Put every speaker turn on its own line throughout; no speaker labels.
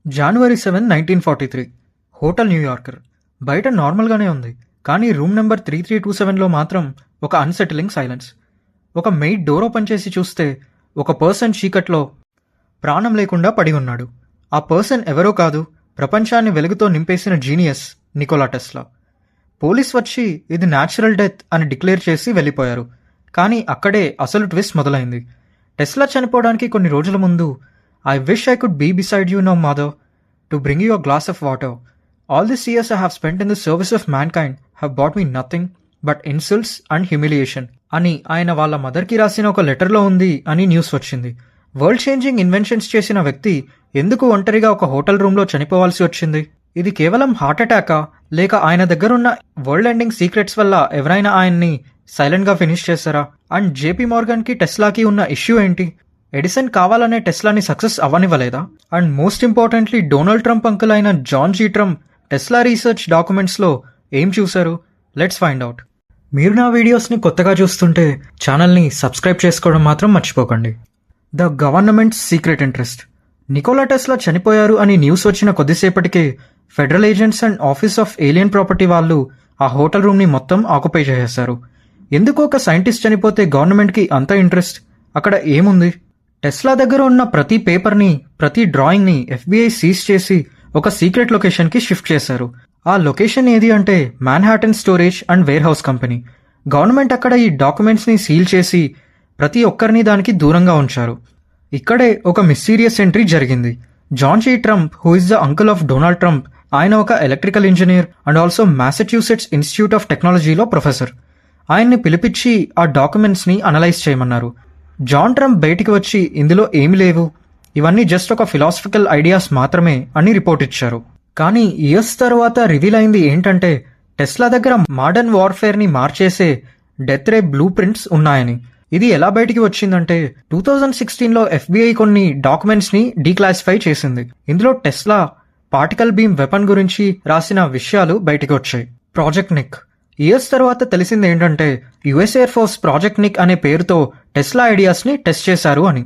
జనవరి 7, 1943 hotel New Yorker. బయట నార్మల్గానే ఉంది, కానీ రూమ్ నెంబర్ 3327లో మాత్రం ఒక అన్సెటిలింగ్ సైలెన్స్. ఒక మెయిడ్ డోర్ ఓపెన్ చేసి చూస్తే ఒక పర్సన్ చీకట్లో ప్రాణం లేకుండా పడి ఉన్నాడు. ఆ పర్సన్ ఎవరో కాదు, ప్రపంచాన్ని వెలుగుతో నింపేసిన జీనియస్ నికోలా టెస్లా. పోలీస్ వచ్చి ఇది న్యాచురల్ డెత్ అని డిక్లేర్ చేసి వెళ్ళిపోయారు. కానీ అక్కడే అసలు ట్విస్ట్ మొదలైంది. టెస్లా చనిపోవడానికి కొన్ని రోజుల ముందు, I wish I could be beside you now, mother, to bring you a glass of water. All these years I have spent in the service of mankind have brought me nothing but insults and humiliation అని ఆయన వాళ్ళ మదర్కి రాసిన ఒక లెటర్లో ఉంది అని news వచ్చింది. వరల్డ్ చేంజింగ్ ఇన్వెన్షన్స్ చేసిన వ్యక్తి ఎందుకు ఒంటరిగా ఒక హోటల్ రూమ్లో చనిపోవాల్సి వచ్చింది? ఇది కేవలం హార్ట్ అటాకా, లేక ఆయన దగ్గరున్న వరల్డ్ ఎండింగ్ సీక్రెట్స్ వల్ల ఎవరైనా ఆయన్ని సైలెంట్గా ఫినిష్ చేశారా? అండ్ జేపీ మార్గన్కి టెస్లాకి ఉన్న ఇష్యూ ఏంటి? ఎడిసన్ కావాలనే టెస్లాని సక్సెస్ అవ్వనివ్వలేదా? And most importantly Donald Trump uncle అయిన John G Trump Tesla research డాక్యుమెంట్స్లో ఏం చూశారు? Let's find out. మీరు నా వీడియోస్ని కొత్తగా చూస్తుంటే ఛానల్ని సబ్స్క్రైబ్ చేసుకోవడం మాత్రం మర్చిపోకండి. The government's secret interest. Nikola Tesla చనిపోయారు అని న్యూస్ వచ్చిన కొద్దిసేపటికే federal agents and office of alien property వాళ్ళు ఆ హోటల్ రూమ్ని మొత్తం ఆక్యుపై చేసేశారు. ఎందుకు ఒక సైంటిస్ట్ చనిపోతే గవర్నమెంట్కి అంత ఇంట్రెస్ట్? అక్కడ ఏముంది? టెస్లా దగ్గర ఉన్న ప్రతి పేపర్ని, ప్రతి డ్రాయింగ్ని FBI సీజ్ చేసి ఒక సీక్రెట్ లొకేషన్కి షిఫ్ట్ చేశారు. ఆ లొకేషన్ ఏది అంటే Manhattan storage and warehouse company. Government అక్కడ ఈ డాక్యుమెంట్స్ని సీల్ చేసి ప్రతి ఒక్కరిని దానికి దూరంగా ఉంచారు. ఇక్కడే ఒక మిస్టీరియస్ ఎంట్రీ జరిగింది. John G Trump, who is the uncle of Donald Trump, ఆయన ఒక electrical engineer and also Massachusetts Institute of టెక్నాలజీలో ప్రొఫెసర్. ఆయన్ని పిలిపించి ఆ డాక్యుమెంట్స్ని అనలైజ్ చేయమన్నారు. జాన్ ట్రంప్ బయటికి వచ్చి ఇందులో ఏమి లేవు, ఇవన్నీ జస్ట్ ఒక ఫిలాసఫికల్ ఐడియాస్ మాత్రమే అని రిపోర్ట్ ఇచ్చారు. కానీ ఇయర్స్ తర్వాత రివీల్ అయింది ఏంటంటే టెస్లా దగ్గర మోడర్న్ వార్ఫేర్ని మార్చేసే డెత్ రే బ్లూ ప్రింట్స్ ఉన్నాయని. ఇది ఎలా బయటికి వచ్చిందంటే 2016లో FBI కొన్ని డాక్యుమెంట్స్ని డీక్లాసిఫై చేసింది. ఇందులో టెస్లా పార్టికల్ బీమ్ వెపన్ గురించి రాసిన విషయాలు బయటికి వచ్చాయి. Project Nick. ఇయర్స్ తర్వాత తెలిసింది ఏంటంటే US air force project Nick అనే పేరుతో టెస్లా ఐడియాస్ని టెస్ట్ చేశారు అని.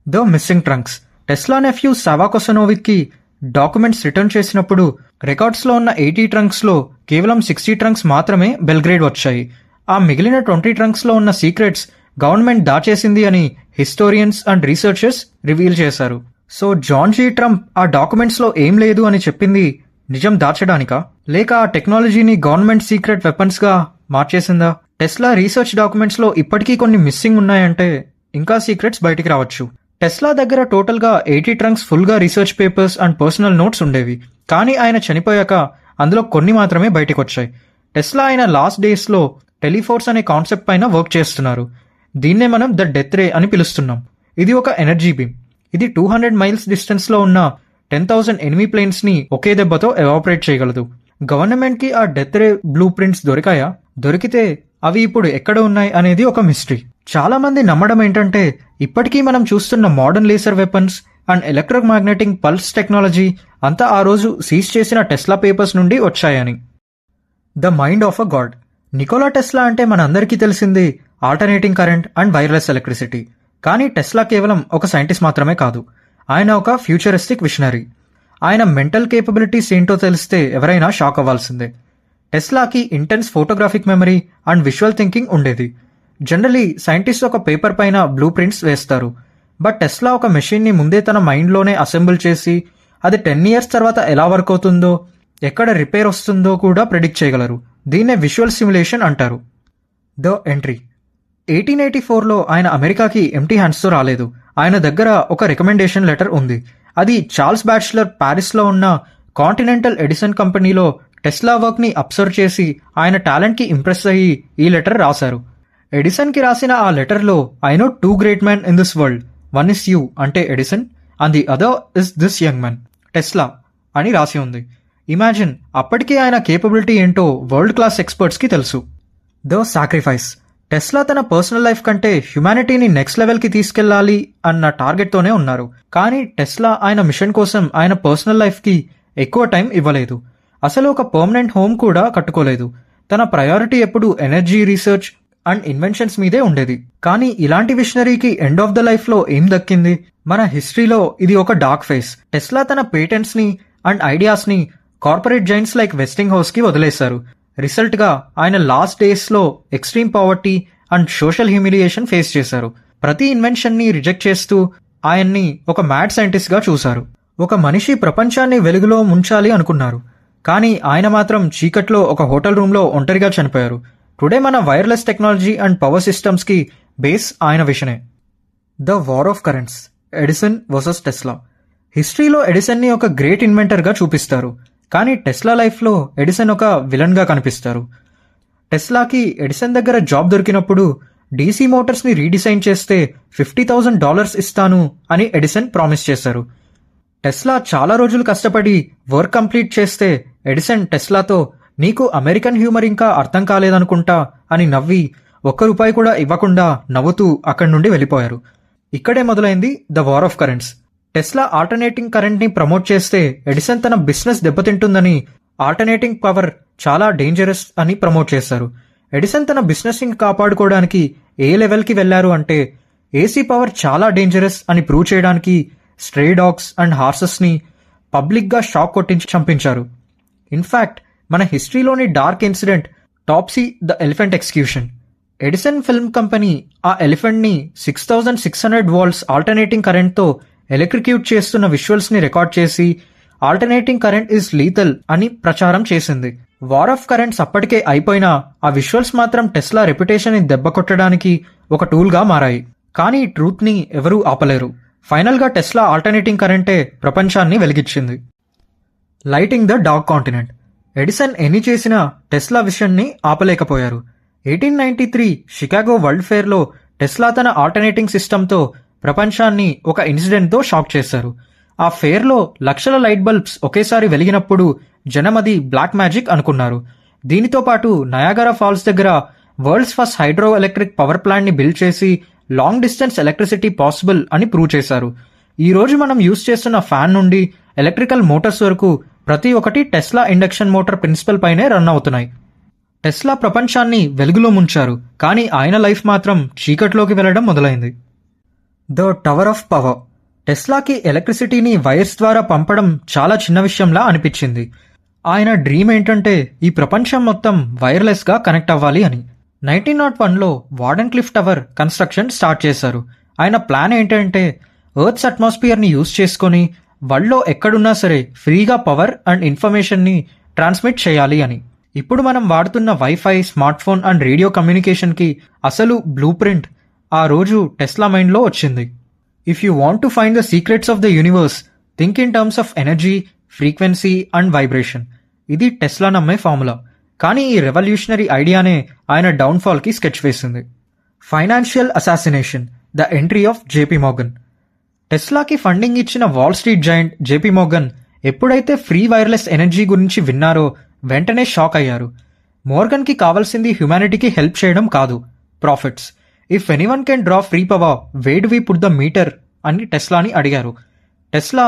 The missing trunks. Tesla nephew Sava కొసనోవిక్కి డాక్యుమెంట్స్ రిటర్న్ చేసినప్పుడు రికార్డ్స్లో ఉన్న 80 ట్రంక్స్లో కేవలం 60 ట్రంక్స్ మాత్రమే బెల్గ్రేడ్ వచ్చాయి. ఆ మిగిలిన 20 ట్రంక్స్లో ఉన్న సీక్రెట్స్ గవర్నమెంట్ దాచేసింది అని హిస్టోరియన్స్ అండ్ రీసెర్చర్స్ రివీల్ చేశారు. సో జాన్ జీ ట్రంప్ ఆ డాక్యుమెంట్స్లో ఏం లేదు అని చెప్పింది నిజం దాచడానికా, లేక ఆ టెక్నాలజీని గవర్నమెంట్ సీక్రెట్ వెపన్స్గా మార్చేసిందా? టెస్లా రీసెర్చ్ డాక్యుమెంట్స్లో ఇప్పటికీ కొన్ని మిస్సింగ్ ఉన్నాయంటే ఇంకా సీక్రెట్స్ బయటికి రావచ్చు. టెస్లా దగ్గర టోటల్గా 80 ట్రంక్స్ ఫుల్గా research papers and personal notes ఉండేవి. కానీ ఆయన చనిపోయాక అందులో కొన్ని మాత్రమే బయటకు వచ్చాయి. టెస్లా ఆయన లాస్ట్ డేస్లో టెలిఫోర్స్ అనే కాన్సెప్ట్ పైన వర్క్ చేస్తున్నారు. దీన్నే మనం ద డెత్ రే అని పిలుస్తున్నాం. ఇది ఒక ఎనర్జీ బీమ్. ఇది 200 మైల్స్ డిస్టెన్స్లో ఉన్న 10,000 ఎనిమీ ప్లేన్స్ని ఒకే దెబ్బతో ఎవాపరేట్ చేయగలదు. గవర్నమెంట్కి ఆ డెత్ రే బ్లూ ప్రింట్స్ దొరికాయా? దొరికితే అవి ఇప్పుడు ఎక్కడ ఉన్నాయి అనేది ఒక మిస్టరీ. చాలా మంది నమ్మడం ఏంటంటే ఇప్పటికీ మనం చూస్తున్న modern laser weapons and electromagnetic pulse technology అంతా ఆ రోజు సీజ్ చేసిన టెస్లా పేపర్స్ నుండి వచ్చాయని. The mind of a god. Nikola Tesla అంటే మనందరికీ తెలిసింది alternating current and wireless electricity. కానీ టెస్లా కేవలం ఒక సైంటిస్ట్ మాత్రమే కాదు, ఆయన ఒక ఫ్యూచరిస్టిక్ విషనరీ. ఆయన మెంటల్ కేపబిలిటీస్ ఏంటో తెలిస్తే ఎవరైనా షాక్ అవ్వాల్సిందే. టెస్లాకి intense photographic memory and visual thinking ఉండేది. జనరలీ సైంటిస్ట్ ఒక పేపర్ పైన బ్లూ ప్రింట్స్ వేస్తారు, బట్ టెస్లా ఒక మెషిన్ని ముందే తన మైండ్లోనే అసెంబుల్ చేసి అది 10 ఇయర్స్ తర్వాత ఎలా వర్క్ అవుతుందో, ఎక్కడ రిపేర్ వస్తుందో కూడా ప్రిడిక్ట్ చేయగలరు. దీన్నే విజువల్ సిమ్యులేషన్ అంటారు. The entry. 1884లో ఆయన అమెరికాకి ఎంటీ హ్యాండ్స్తో రాలేదు. ఆయన దగ్గర ఒక రికమెండేషన్ లెటర్ ఉంది. అది చార్ల్స్ బ్యాచ్లర్ ప్యారిస్లో ఉన్న కాంటినెంటల్ ఎడిసన్ కంపెనీలో టెస్లా వర్క్ని అబ్జర్వ్ చేసి ఆయన టాలెంట్కి ఇంప్రెస్ అయ్యి ఈ లెటర్ రాశారు. ఎడిసన్కి రాసిన ఆ లెటర్లో I know 2 great man in this world, one is you అంటే Edison and the other is this young man Tesla అని రాసి ఉంది. ఇమాజిన్, అప్పటికే ఆయన కేపబిలిటీ ఏంటో వరల్డ్ క్లాస్ ఎక్స్పర్ట్స్కి తెలుసు. The sacrifice. టెస్లా తన పర్సనల్ లైఫ్ కంటే హ్యుమానిటీని నెక్స్ట్ లెవెల్కి తీసుకెళ్లాలి అన్న టార్గెట్తోనే ఉన్నారు. కానీ టెస్లా ఆయన మిషన్ కోసం ఆయన పర్సనల్ లైఫ్కి ఎక్కువ టైం ఇవ్వలేదు. అసలు ఒక పర్మనెంట్ హోమ్ కూడా కట్టుకోలేదు. తన ప్రయారిటీ ఎప్పుడు ఎనర్జీ రీసెర్చ్ అండ్ ఇన్వెన్షన్స్ మీదే ఉండేది. కానీ ఇలాంటి విషనరీకి ఎండ్ ఆఫ్ ద లైఫ్ లో ఏం దక్కింది? మన హిస్టరీలో ఇది ఒక డార్క్ ఫేస్. టెస్లా తన పేటెంట్స్ ని అండ్ ఐడియాస్ ని కార్పొరేట్ జైంట్స్ లైక్ వెస్టింగ్ హౌస్ కి వదిలేశారు. రిజల్ట్ గా ఆయన లాస్ట్ డేస్ లో extreme poverty and social humiliation face చేశారు. ప్రతి ఇన్వెన్షన్ ని రిజెక్ట్ చేస్తూ ఆయన్ని ఒక మ్యాడ్ సైంటిస్ట్ గా చూశారు. ఒక మనిషి ప్రపంచాన్ని వెలుగులో ముంచాలి అనుకున్నారు, కానీ ఆయన మాత్రం చీకట్లో ఒక హోటల్ రూమ్ లో ఒంటరిగా చనిపోయారు. టుడే మన wireless technology and power systems కి బేస్ ఆయన విషనే. The war of currents, Edison versus Tesla. హిస్టరీలో ఎడిసన్ ని ఒక గ్రేట్ ఇన్వెంటర్ గా చూపిస్తారు, కానీ టెస్లా లైఫ్ లో ఎడిసన్ ఒక విలన్ గా కనిపిస్తారు. టెస్లాకి ఎడిసన్ దగ్గర జాబ్ దొరికినప్పుడు డీసీ మోటార్స్ ని రీడిజైన్ చేస్తే $50,000 ఇస్తాను అని ఎడిసన్ ప్రామిస్ చేశారు. టెస్లా చాలా రోజులు కష్టపడి వర్క్ కంప్లీట్ చేస్తే ఎడిసన్ టెస్లాతో, నీకు అమెరికన్ హ్యూమర్ ఇంకా అర్థం కాలేదనుకుంటా అని నవ్వి $1 కూడా ఇవ్వకుండా నవ్వుతూ అక్కడి నుండి వెళ్ళిపోయారు. ఇక్కడే మొదలైంది the war of currents. Tesla alternating current ని ప్రమోట్ చేస్తే ఎడిసన్ తన బిజినెస్ దెబ్బతింటుందని ఆల్టర్నేటింగ్ పవర్ చాలా డేంజరస్ అని ప్రమోట్ చేశారు. ఎడిసన్ తన బిజినెస్ ని కాపాడుకోవడానికి ఏ లెవెల్ కి వెళ్లారు అంటే ఏసీ పవర్ చాలా డేంజరస్ అని ప్రూవ్ చేయడానికి స్ట్రే డాగ్స్ అండ్ హార్సెస్ ని పబ్లిక్ గా షాక్ కొట్టించి చంపించారు. ఇన్ఫాక్ట్ మన హిస్టరీలోని dark incident Topsy the elephant execution. Edison film company ఆ ఎలిఫెంట్ ని 6600 వాల్ట్స్ ఆల్టర్నేటింగ్ కరెంట్ తో ఎలక్ట్రిక్యూట్ చేస్తున్న విజువల్స్ ని రికార్డ్ చేసి ఆల్టర్నేటింగ్ కరెంట్ ఈజ్ లీథల్ అని ప్రచారం చేసింది. వార్ ఆఫ్ కరెంట్స్ అప్పటికే అయిపోయినా ఆ విజువల్స్ మాత్రం టెస్లా రెప్యుటేషన్ ని దెబ్బ కొట్టడానికి ఒక టూల్ గా మారాయి. కానీ ట్రూత్ ని ఎవరూ ఆపలేరు. ఫైనల్ గా టెస్లా ఆల్టర్నేటింగ్ కరెంటే ప్రపంచాన్ని వెలిగించింది. Lighting the dark continent. Edison ఎన్ని చేసినా టెస్లా విషన్ ని ఆపలేకపోయారు. 1893 షికాగో వరల్డ్ ఫేర్ లో టెస్లా తన ఆల్టర్నేటింగ్ సిస్టమ్ తో ప్రపంచాన్ని ఒక ఇన్సిడెంట్ తో షాక్ చేశారు. ఆ ఫేర్ లో లక్షల లైట్ బల్బ్స్ ఒకేసారి వెలిగినప్పుడు జనం అది బ్లాక్ మ్యాజిక్ అనుకున్నారు. దీనితో పాటు నయాగరా ఫాల్స్ దగ్గర world's first hydro electric power plant ని బిల్డ్ చేసి లాంగ్ డిస్టెన్స్ ఎలక్ట్రిసిటీ పాసిబుల్ అని ప్రూవ్ చేశారు. ఈ రోజు మనం యూజ్ చేస్తున్న ఫ్యాన్ నుండి ఎలక్ట్రికల్ మోటార్స్ వరకు ప్రతి ఒక్కటి టెస్లా ఇండక్షన్ మోటార్ ప్రిన్సిపల్ పైనే రన్ అవుతున్నాయి. టెస్లా ప్రపంచాన్ని వెలుగులో ముంచారు, కానీ ఆయన లైఫ్ మాత్రం చీకట్లోకి వెళ్లడం మొదలైంది. The tower of power. టెస్లాకి ఎలక్ట్రిసిటీని వైర్స్ ద్వారా పంపడం చాలా చిన్న విషయంలా అనిపించింది. ఆయన డ్రీమ్ ఏంటంటే ఈ ప్రపంచం మొత్తం వైర్లెస్ గా కనెక్ట్ అవ్వాలి అని. 1901లో Wardenclyffe tower construction start చేశారు. ఆయన ప్లాన్ ఏంటంటే ఎర్త్స్ అట్మాస్ఫియర్ ని యూజ్ చేసుకుని వరల్డ్లో ఎక్కడున్నా సరే ఫ్రీగా పవర్ అండ్ ఇన్ఫర్మేషన్ ని ట్రాన్స్మిట్ చేయాలి అని. ఇప్పుడు మనం వాడుతున్న wifi, smart phone and radio communication కి అసలు బ్లూ ప్రింట్ ఆ రోజు టెస్లా మైండ్ లో వచ్చింది. If you want to find the secrets of the universe, think in terms of energy, frequency and vibration. ఇది టెస్లా నమ్మే ఫార్ములా. కానీ ఈ రెవల్యూషనరీ ఐడియానే ఆయన డౌన్ఫాల్ కి స్కెచ్ వేసింది. Financial assassination, the entry of JP Morgan. టెస్లాకి ఫండింగ్ ఇచ్చిన Wall Street giant JP Morgan ఎప్పుడైతే ఫ్రీ వైర్లెస్ ఎనర్జీ గురించి విన్నారో వెంటనే షాక్ అయ్యారు. మోర్గన్ కి కావాల్సింది హ్యుమానిటీకి హెల్ప్ చేయడం కాదు, profits. If anyone can draw free power, where do we put the meter అని టెస్లాని అడిగారు. టెస్లా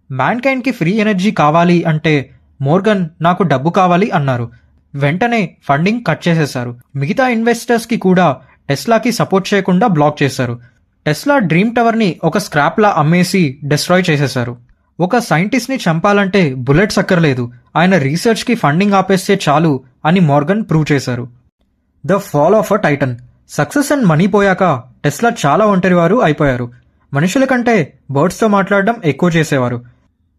మ్యాన్ కైండ్ కి ఫ్రీ ఎనర్జీ కావాలి అంటే మోర్గన్ నాకు డబ్బు కావాలి అన్నారు. వెంటనే ఫండింగ్ కట్ చేసేశారు. మిగతా ఇన్వెస్టర్స్ కి కూడా టెస్లాకి సపోర్ట్ చేయకుండా బ్లాక్ చేశారు. టెస్లా డ్రీమ్ టవర్ ని ఒక స్క్రాప్ లా అమ్మేసి డిస్ట్రాయ్ చేసేశారు. ఒక సైంటిస్ట్ ని చంపాలంటే బుల్లెట్స్ అక్కర్లేదు, ఆయన రీసెర్చ్ కి ఫండింగ్ ఆపేస్తే చాలు అని మోర్గన్ ప్రూవ్ చేశారు. The fall of a Titan. Success and money పోయాక టెస్లా చాలా ఒంటరివారు అయిపోయారు. మనుషుల కంటే బర్డ్స్ తో మాట్లాడడం ఎక్కువ చేసేవారు.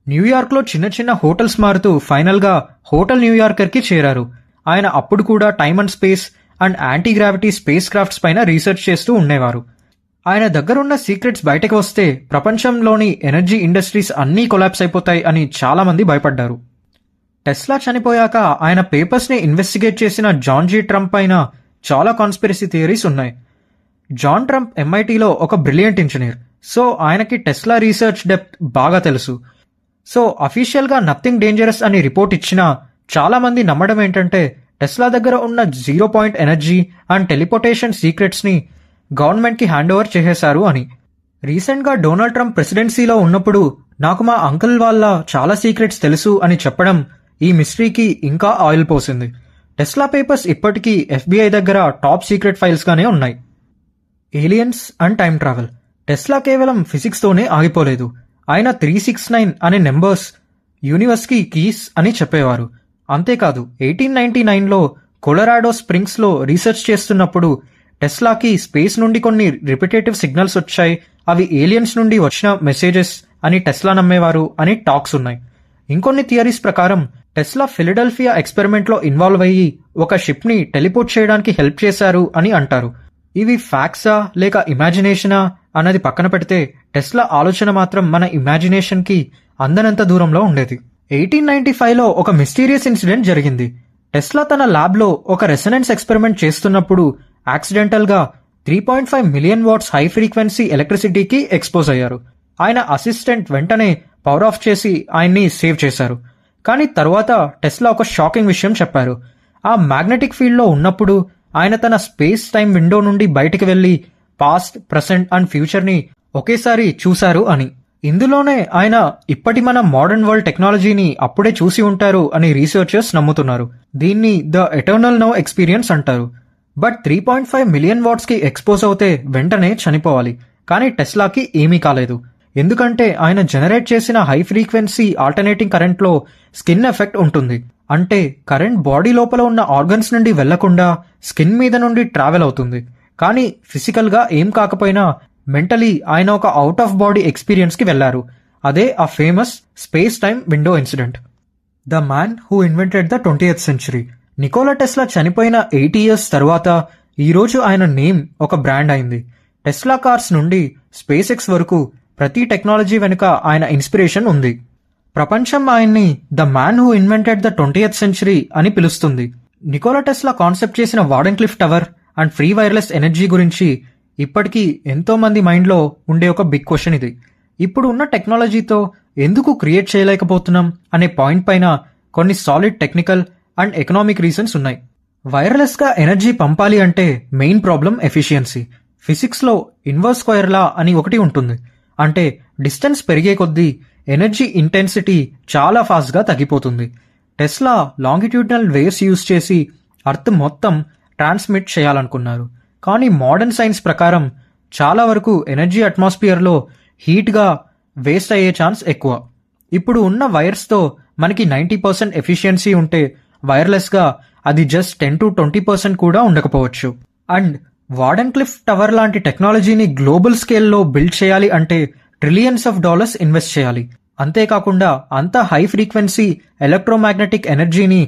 న్యూయార్క్ లో చిన్న చిన్న హోటల్స్ మారుతూ ఫైనల్ గా హోటల్ న్యూయార్కర్ కి చేరారు. ఆయన అప్పుడు కూడా time and space and anti gravity space crafts పైన రీసెర్చ్ చేస్తూ ఉండేవారు. ఆయన దగ్గరున్న సీక్రెట్స్ బయటకు వస్తే ప్రపంచంలోని ఎనర్జీ ఇండస్ట్రీస్ అన్నీ కొలాప్స్ అయిపోతాయి అని చాలా మంది భయపడ్డారు. టెస్లా చనిపోయాక ఆయన పేపర్స్ ని ఇన్వెస్టిగేట్ చేసిన జాన్ జీ ట్రంప్ పైన చాలా కాన్స్పిరసీ థియరీస్ ఉన్నాయి. జాన్ ట్రంప్ ఎంఐటీలో ఒక బ్రిలియంట్ ఇంజనీర్, సో ఆయనకి టెస్లా రీసెర్చ్ డెప్త్ బాగా తెలుసు. సో అఫీషియల్ గా నథింగ్ డేంజరస్ అని రిపోర్ట్ ఇచ్చినా చాలా మంది నమ్మడం ఏంటంటే టెస్లా దగ్గర ఉన్న 0 point energy and teleportation secrets ని గవర్నమెంట్ కి హ్యాండ్ ఓవర్ చేసేశారు అని. రీసెంట్ గా డొనాల్డ్ ట్రంప్ ప్రెసిడెన్సీలో ఉన్నప్పుడు నాకు మా అంకుల్ వాళ్ళ చాలా సీక్రెట్స్ తెలుసు అని చెప్పడం ఈ మిస్టరీకి ఇంకా ఆయిల్ పోసింది. టెస్లా పేపర్స్ ఇప్పటికీ FBI దగ్గర టాప్ సీక్రెట్ ఫైల్స్గానే ఉన్నాయి. Aliens and time travel. Tesla కేవలం ఫిజిక్స్తోనే ఆగిపోలేదు. ఆయన 369 అనే నెంబర్స్ యూనివర్స్కి కీస్ అని చెప్పేవారు. అంతేకాదు 1899లో కొలరాడో స్ప్రింగ్స్లో రీసెర్చ్ చేస్తున్నప్పుడు టెస్లాకి స్పేస్ నుండి కొన్ని రిపిటేటివ్ సిగ్నల్స్ వచ్చాయి, అవి ఏలియన్స్ నుండి వచ్చిన మెసేజెస్ అని టెస్లా నమ్మేవారు అని టాక్స్ ఉన్నాయి. ఇంకొన్ని థియరీస్ ప్రకారం టెస్లా ఫిలడెల్ఫియా ఎక్స్పెరిమెంట్లో ఇన్వాల్వ్ అయ్యి ఒక షిప్ని టెలిపోర్ట్ చేయడానికి హెల్ప్ చేశారు అని అంటారు. ఇవి ఫ్యాక్ట్సా లేక ఇమాజినేషనా అన్నది పక్కన పెడితే టెస్లా ఆలోచన మాత్రం మన ఇమాజినేషన్కి అందనంత దూరంలో ఉండేది. 1895లో ఒక మిస్టీరియస్ ఇన్సిడెంట్ జరిగింది. టెస్లా తన ల్యాబ్లో ఒక రెసొనెన్స్ ఎక్స్పెరిమెంట్ చేస్తున్నప్పుడు యాక్సిడెంటల్గా 3.5 మిలియన్ వాట్స్ హై ఫ్రీక్వెన్సీ ఎలక్ట్రిసిటీకి ఎక్స్పోజ్ అయ్యారు. ఆయన అసిస్టెంట్ వెంటనే పవర్ ఆఫ్ చేసి ఆయన్ని సేవ్ చేశారు. కానీ తర్వాత టెస్లా ఒక షాకింగ్ విషయం చెప్పారు. ఆ మ్యాగ్నెటిక్ ఫీల్డ్లో ఉన్నప్పుడు ఆయన తన స్పేస్ టైం విండో నుండి బయటికి వెళ్లి పాస్ట్, ప్రెసెంట్ అండ్ ఫ్యూచర్ని ఒకేసారి చూశారు అని. ఇందులోనే ఆయన ఇప్పటి మన మోడర్న్ వరల్డ్ టెక్నాలజీని అప్పుడే చూసి ఉంటారు అని రీసెర్చర్స్ నమ్ముతున్నారు. దీన్ని ద ఎటర్నల్ నౌ ఎక్స్పీరియన్స్ అంటారు. బట్ 3.5 మిలియన్ వాట్స్కి ఎక్స్పోజ్ అవుతే వెంటనే చనిపోవాలి. కానీ టెస్లాకి ఏమీ కాలేదు. ఎందుకంటే ఆయన జనరేట్ చేసిన హై ఫ్రీక్వెన్సీ ఆల్టర్నేటింగ్ కరెంట్లో స్కిన్ ఎఫెక్ట్ ఉంటుంది. అంటే కరెంట్ బాడీ లోపల ఉన్న ఆర్గన్స్ నుండి వెళ్లకుండా స్కిన్ మీద నుండి ట్రావెల్ అవుతుంది. కానీ ఫిజికల్గా ఏం కాకపోయినా మెంటలీ ఆయన ఒక అవుట్ ఆఫ్ బాడీ ఎక్స్పీరియన్స్కి వెళ్లారు. అదే ఆ famous space time window incident. The man who invented the 20th century. Nicola Tesla చనిపోయిన 80 years తర్వాత ఈరోజు ఆయన నేమ్ ఒక బ్రాండ్ అయింది. టెస్లా కార్స్ నుండి స్పేస్ ఎక్స్ వరకు ప్రతి టెక్నాలజీ వెనుక ఆయన ఇన్స్పిరేషన్ ఉంది. ప్రపంచం ఆయన్ని the man who invented the 20th century అని పిలుస్తుంది. నికోలా టెస్లా కాన్సెప్ట్ చేసిన Wardenclyffe tower and free wireless energy గురించి ఇప్పటికీ ఎంతో మంది మైండ్లో ఉండే ఒక బిగ్ క్వశ్చన్ ఇది. ఇప్పుడు ఉన్న టెక్నాలజీతో ఎందుకు క్రియేట్ చేయలేకపోతున్నాం అనే పాయింట్ పైన కొన్ని solid technical and economic reasons ఉన్నాయి. వైర్లెస్గా ఎనర్జీ పంపాలి అంటే మెయిన్ ప్రాబ్లం ఎఫిషియన్సీ. ఫిజిక్స్లో ఇన్వర్స్ స్క్వేర్ లా అని ఒకటి ఉంటుంది. అంటే డిస్టెన్స్ పెరిగే కొద్దీ ఎనర్జీ ఇంటెన్సిటీ చాలా ఫాస్ట్గా తగ్గిపోతుంది. టెస్లా లాంగిట్యూడినల్ వేవ్స్ యూజ్ చేసి అర్త్ మొత్తం ట్రాన్స్మిట్ చేయాలనుకున్నారు. కానీ మోడర్న్ సైన్స్ ప్రకారం చాలా వరకు ఎనర్జీ అట్మాస్ఫియర్లో హీట్గా వేస్ట్ అయ్యే ఛాన్స్ ఎక్కువ. ఇప్పుడు ఉన్న వైర్స్తో మనకి 90% ఎఫిషియన్సీ ఉంటే వైర్లెస్గా అది జస్ట్ 10 to 20% కూడా ఉండకపోవచ్చు. అండ్ వార్డెన్క్లిఫ్ టవర్ లాంటి టెక్నాలజీని గ్లోబల్ స్కేల్లో బిల్డ్ చేయాలి అంటే $trillions ఇన్వెస్ట్ చేయాలి. అంతేకాకుండా అంత హై ఫ్రీక్వెన్సీ ఎలక్ట్రోమాగ్నెటిక్ ఎనర్జీని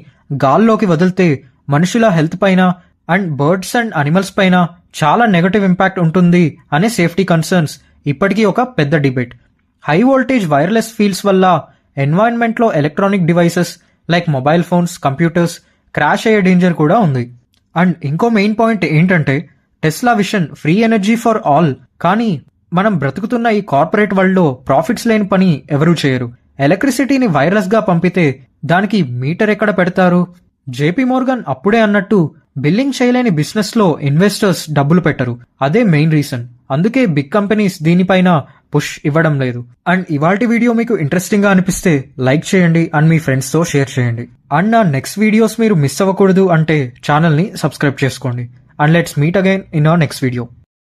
గాల్లోకి వదిలితే మనుషుల హెల్త్ పైన అండ్ బర్డ్స్ అండ్ అనిమల్స్ పైన చాలా నెగటివ్ ఇంపాక్ట్ ఉంటుంది అనే సేఫ్టీ కన్సర్న్స్ ఇప్పటికీ ఒక పెద్ద debate. High voltage wireless fields వల్ల ఎన్వైరన్మెంట్లో electronic devices like mobile phones, computers crash అయ్యే డేంజర్ కూడా ఉంది. అండ్ ఇంకో మెయిన్ పాయింట్ ఏంటంటే Tesla vision free energy for all. కానీ మనం బ్రతుకుతున్న ఈ కార్పొరేట్ వరల్డ్లో ప్రాఫిట్స్ లేని పని ఎవరూ చేయరు. ఎలక్ట్రిసిటీని వైర్లెస్గా పంపితే దానికి మీటర్ ఎక్కడ పెడతారు? జేపీ మోర్గన్ అప్పుడే అన్నట్టు బిల్లింగ్ చేయలేని బిజినెస్లో ఇన్వెస్టర్స్ డబ్బులు పెట్టరు. అదే మెయిన్ రీజన్. అందుకే బిగ్ కంపెనీస్ దీనిపైన పుష్ ఇవ్వడం లేదు. అండ్ ఇవాల్టి వీడియో మీకు ఇంట్రెస్టింగ్ గా అనిపిస్తే లైక్ చేయండి అండ్ మీ ఫ్రెండ్స్తో షేర్ చేయండి. అండ్ నా నెక్స్ట్ వీడియోస్ మీరు మిస్ అవ్వకూడదు అంటే ఛానల్ని సబ్స్క్రైబ్ చేసుకోండి. And let's meet again in our next video.